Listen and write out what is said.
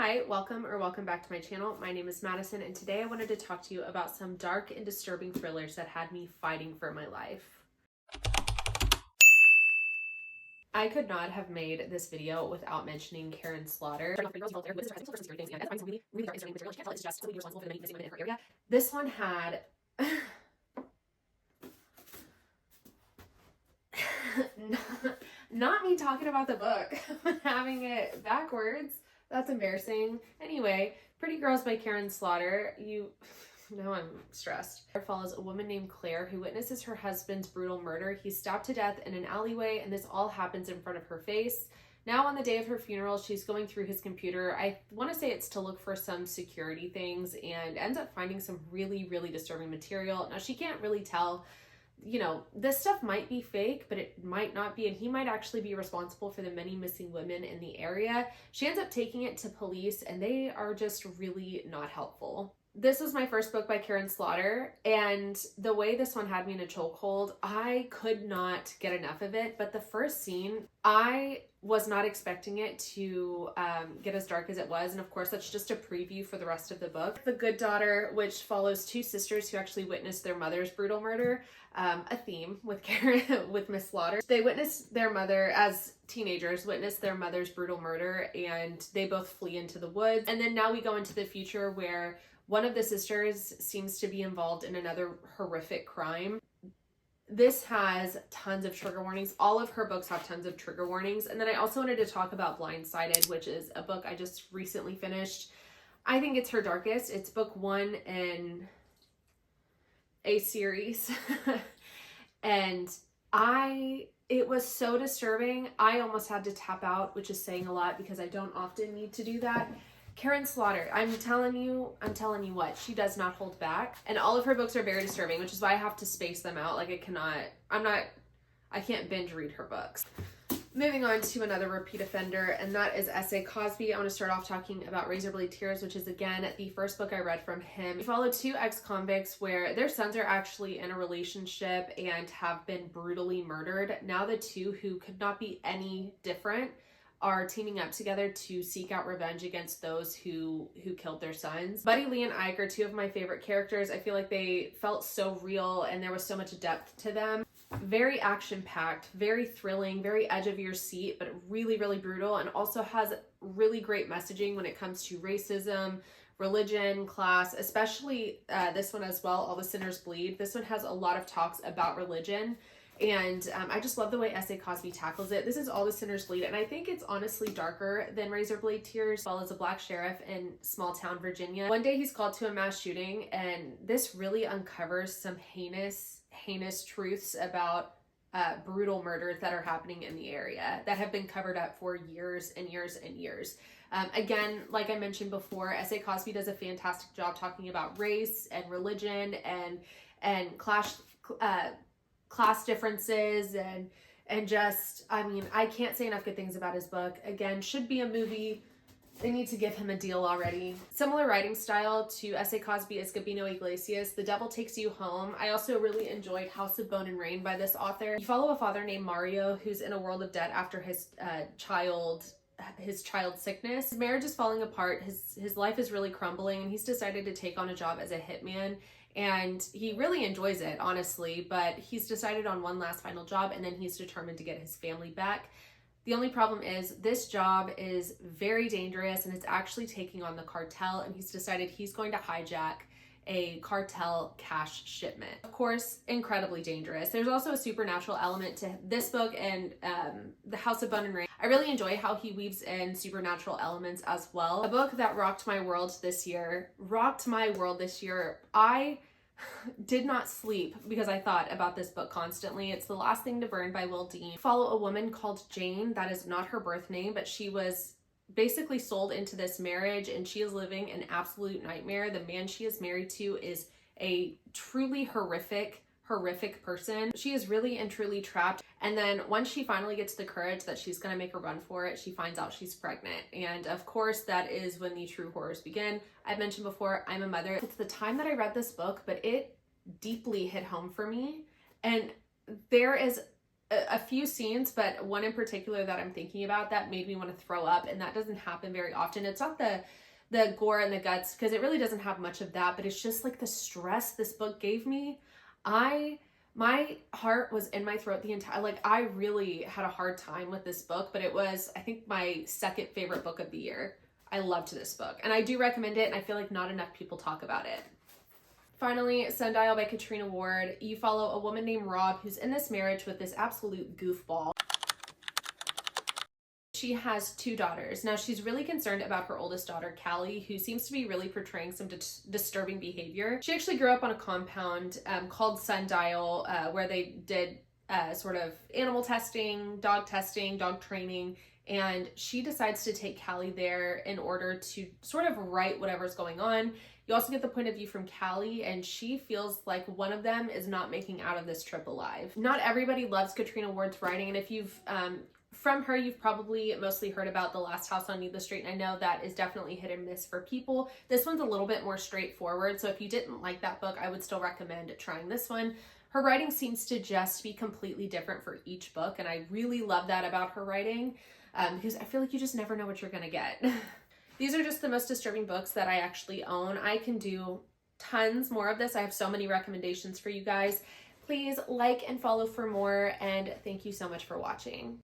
Hi, welcome back to my channel. My name is Madison, and today I wanted to talk to you about some dark and disturbing thrillers that had me fighting for my life. I could not have made this video without mentioning Karen Slaughter. This one had not me talking about the book, having it backwards. That's embarrassing. Anyway, Pretty Girls by Karen Slaughter. Now I'm stressed. It follows a woman named Claire who witnesses her husband's brutal murder. He's stabbed to death in an alleyway, and this all happens in front of her face. Now on the day of her funeral, she's going through his computer. I want to say it's to look for some security things, and ends up finding some really, really disturbing material. Now she can't really tell, this stuff might be fake, but it might not be, and he might actually be responsible for the many missing women in the area. She ends up taking it to police, and they are just really not helpful. This was my first book by Karen Slaughter, and the way this one had me in a chokehold, I could not get enough of it. But the first scene, I was not expecting it to get as dark as it was, and of course that's just a preview for the rest of the book. The Good Daughter, which follows two sisters who actually witnessed their mother's brutal murder, a theme with with Miss Slaughter. They witnessed their mother, as teenagers, witnessed their mother's brutal murder, and they both flee into the woods. And then now we go into the future where one of the sisters seems to be involved in another horrific crime. This has tons of trigger warnings. All of her books have tons of trigger warnings. And then I also wanted to talk about Blindsided, which is a book I just recently finished. I think it's her darkest. It's book one in a series. And it was so disturbing. I almost had to tap out, which is saying a lot because I don't often need to do that. Karen Slaughter, I'm telling you what, she does not hold back. And all of her books are very disturbing, which is why I have to space them out. Like I can't binge read her books. Moving on to another repeat offender, and that is S.A. Cosby. I want to start off talking about Razorblade Tears, which is, again, the first book I read from him. We follow two ex-convicts where their sons are actually in a relationship and have been brutally murdered. Now the two, who could not be any different, are teaming up together to seek out revenge against those who killed their sons. Buddy Lee and Ike are two of my favorite characters. I feel like they felt so real and there was so much depth to them. Very action-packed, very thrilling, very edge of your seat, but really, really brutal, and also has really great messaging when it comes to racism, religion, class, especially this one as well, All the Sinners Bleed. This one has a lot of talks about religion. And I just love the way S.A. Cosby tackles it. This is All the Sinners Bleed, and I think it's honestly darker than Razorblade Tears. As well as a black sheriff in small town Virginia. One day he's called to a mass shooting, and this really uncovers some heinous truths about brutal murders that are happening in the area that have been covered up for years and years and years. Again, like I mentioned before, S.A. Cosby does a fantastic job talking about race and religion and class differences and just, I can't say enough good things about his book. Again, should be a movie. They need to give him a deal already. Similar writing style to S.A. Cosby is Gabino Iglesias, The Devil Takes You Home. I also really enjoyed House of Bone and Rain by this author. You follow a father named Mario who's in a world of debt after his child's sickness. His marriage is falling apart. His life is really crumbling, and he's decided to take on a job as a hitman. And he really enjoys it, honestly, but he's decided on one last final job, and then he's determined to get his family back. The only problem is this job is very dangerous, and it's actually taking on the cartel, and he's decided he's going to hijack a cartel cash shipment. Of course, incredibly dangerous. There's also a supernatural element to this book and The House of Bone and Rain. I really enjoy how he weaves in supernatural elements as well. A book that rocked my world this year. I did not sleep because I thought about this book constantly. It's The Last Thing to Burn by Will Dean. Follow a woman called Jane. That is not her birth name, but she was basically sold into this marriage, and she is living an absolute nightmare. The man she is married to is a truly horrific person. She is really and truly trapped. And then once she finally gets the courage that she's going to make a run for it, she finds out she's pregnant. And of course, that is when the true horrors begin. I've mentioned before, I'm a mother. It's the time that I read this book, but it deeply hit home for me. And there is a few scenes, but one in particular that I'm thinking about that made me want to throw up, and that doesn't happen very often. It's not the gore and the guts, because it really doesn't have much of that, but it's just like the stress this book gave me. My heart was in my throat the entire, like, I really had a hard time with this book, but it was, I think, my second favorite book of the year. I loved this book, and I do recommend it, and I feel like not enough people talk about it. Finally, Sundial by Katrina Ward. You follow a woman named Rob who's in this marriage with this absolute goofball. She has 2 daughters. Now, she's really concerned about her oldest daughter, Callie, who seems to be really portraying some disturbing behavior. She actually grew up on a compound called Sundial, where they did sort of animal testing, dog training, and she decides to take Callie there in order to sort of right whatever's going on. You also get the point of view from Callie, and she feels like one of them is not making out of this trip alive. Not everybody loves Katrina Ward's writing, and if you've from her, you've probably mostly heard about The Last House on Needless Street, and I know that is definitely hit and miss for people. This one's a little bit more straightforward, so if you didn't like that book, I would still recommend trying this one. Her writing seems to just be completely different for each book, and I really love that about her writing, because I feel like you just never know what you're gonna get. These are just the most disturbing books that I actually own. I can do tons more of this. I have so many recommendations for you guys. Please like and follow for more, and thank you so much for watching.